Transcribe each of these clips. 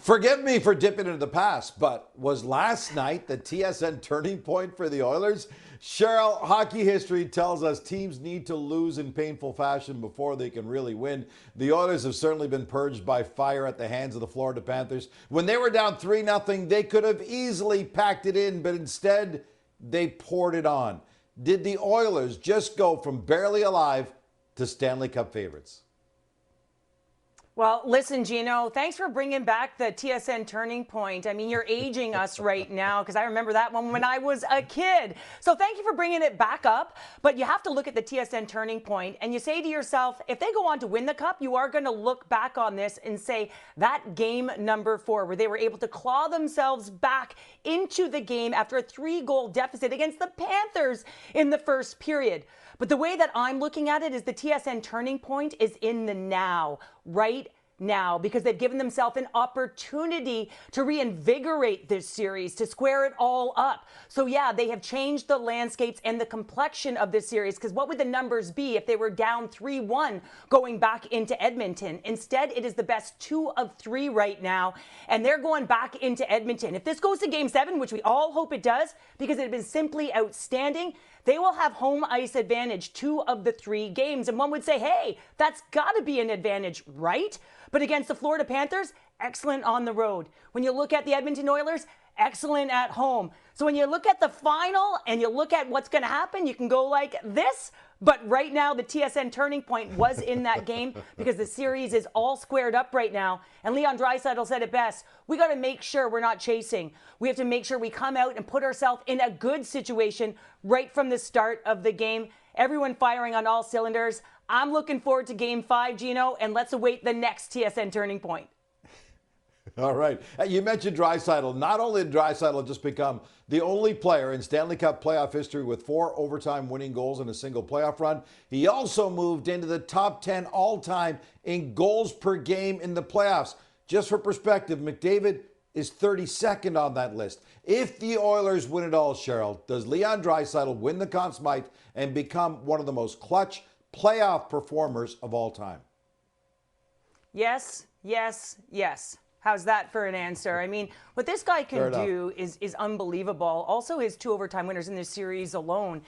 Forgive me for dipping into the past, but was last night the TSN turning point for the Oilers? Cheryl, hockey history tells us teams need to lose in painful fashion before they can really win. The Oilers have certainly been purged by fire at the hands of the Florida Panthers. When they were down 3-0, they could have easily packed it in, but instead they poured it on. Did the Oilers just go from barely alive to Stanley Cup favorites? Well, listen, Gino, thanks for bringing back the TSN Turning Point. I mean, you're aging us right now because I remember that one when I was a kid. So thank you for bringing it back up. But you have to look at the TSN Turning Point and you say to yourself, if they go on to win the Cup, you are going to look back on this and say that game number 4 where they were able to claw themselves back into the game after a 3-goal deficit against the Panthers in the first period. But the way that I'm looking at it is the TSN Turning Point is in the now, right now, because they've given themselves an opportunity to reinvigorate this series, to square it all up. So yeah, they have changed the landscapes and the complexion of this series, because what would the numbers be if they were down 3-1 going back into Edmonton? Instead, it is the best 2 of 3 right now, and they're going back into Edmonton. If this goes to Game 7, which we all hope it does, because it has been simply outstanding, they will have home ice advantage 2 of the 3 games. And one would say, hey, that's got to be an advantage, right? But against the Florida Panthers, excellent on the road. When you look at the Edmonton Oilers, excellent at home. So when you look at the final and you look at what's going to happen, you can go like this. But right now, the TSN Turning Point was in that game because the series is all squared up right now. And Leon Draisaitl said it best. We got to make sure we're not chasing. We have to make sure we come out and put ourselves in a good situation right from the start of the game. Everyone firing on all cylinders. I'm looking forward to Game 5, Gino, and let's await the next TSN Turning Point. All right. You mentioned Draisaitl. Not only did Draisaitl just become the only player in Stanley Cup playoff history with 4 overtime winning goals in a single playoff run, he also moved into the top 10 all-time in goals per game in the playoffs. Just for perspective, McDavid is 32nd on that list. If the Oilers win it all, Cheryl, does Leon Draisaitl win the Conn Smythe and become one of the most clutch playoff performers of all time? Yes, yes, yes. How's that for an answer? I mean, what this guy can do is unbelievable. Also, his 2 overtime winners in this series alone.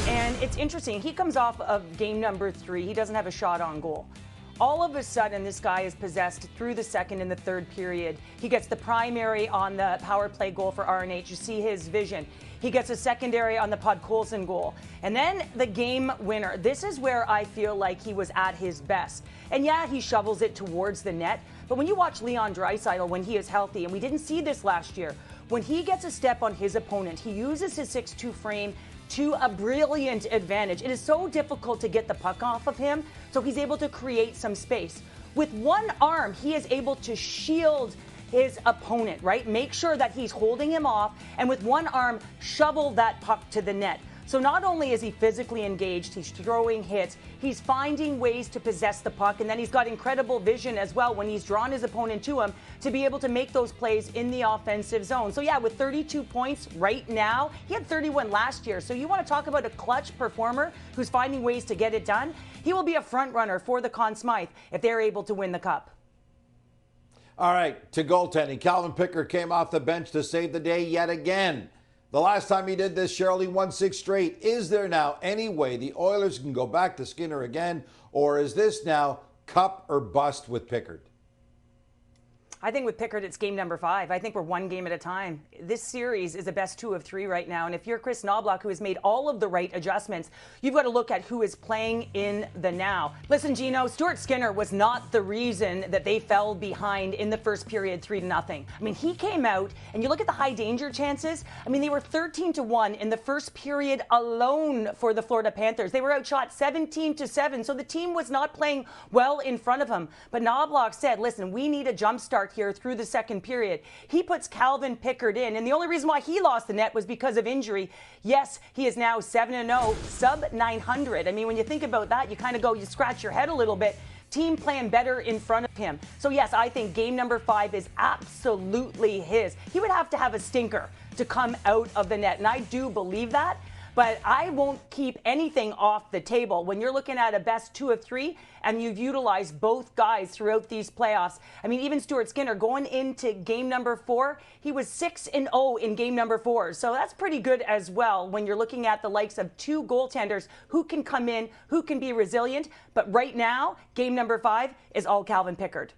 And it's interesting. He comes off of game number 3. He doesn't have a shot on goal. All of a sudden, this guy is possessed through the second and the third period. He gets the primary on the power play goal for RNH. You see his vision. He gets a secondary on the Podkolzin goal. And then the game winner. This is where I feel like he was at his best. And yeah, he shovels it towards the net. But when you watch Leon Draisaitl when he is healthy, and we didn't see this last year, when he gets a step on his opponent, he uses his 6'2" frame to a brilliant advantage. It is so difficult to get the puck off of him, so he's able to create some space. With one arm, he is able to shield his opponent, right? Make sure that he's holding him off, and with one arm, shovel that puck to the net. So not only is he physically engaged, he's throwing hits, he's finding ways to possess the puck, and then he's got incredible vision as well when he's drawn his opponent to him to be able to make those plays in the offensive zone. So yeah, with 32 points right now, he had 31 last year. So you want to talk about a clutch performer who's finding ways to get it done? He will be a front runner for the Conn Smythe if they're able to win the Cup. All right, to goaltending. Calvin Pickard came off the bench to save the day yet again. The last time he did this, Cheryl, he won 6 straight. Is there now any way the Oilers can go back to Skinner again, or is this now Cup or bust with Pickard? I think with Pickard, it's game number 5. I think we're 1 game at a time. This series is the best 2 of 3 right now. And if you're Chris Knoblauch, who has made all of the right adjustments, you've got to look at who is playing in the now. Listen, Gino, Stuart Skinner was not the reason that they fell behind in the first period 3-0. I mean, he came out, and you look at the high danger chances. I mean, they were 13-1 in the first period alone for the Florida Panthers. They were outshot 17-7. So the team was not playing well in front of him. But Knoblauch said, listen, we need a jump start here through the second period. He puts Calvin Pickard in, and the only reason why he lost the net was because of injury. Yes, he is now 7-0, sub 900. I mean, when you think about that, you kind of go, you scratch your head a little bit. Team playing better in front of him. So yes, I think game number 5 is absolutely his. He would have to have a stinker to come out of the net, and I do believe that. but I won't keep anything off the table. When you're looking at a best 2 of 3 and you've utilized both guys throughout these playoffs, I mean, even Stuart Skinner going into game number 4, he was 6-0 in game number 4. So that's pretty good as well when you're looking at the likes of 2 goaltenders who can come in, who can be resilient. But right now, game number 5 is all Calvin Pickard.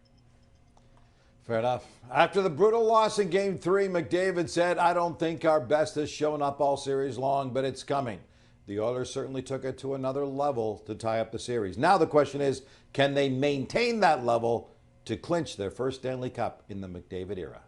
Fair enough. After the brutal loss in Game 3, McDavid said, "I don't think our best has shown up all series long, but it's coming." The Oilers certainly took it to another level to tie up the series. Now the question is, can they maintain that level to clinch their first Stanley Cup in the McDavid era?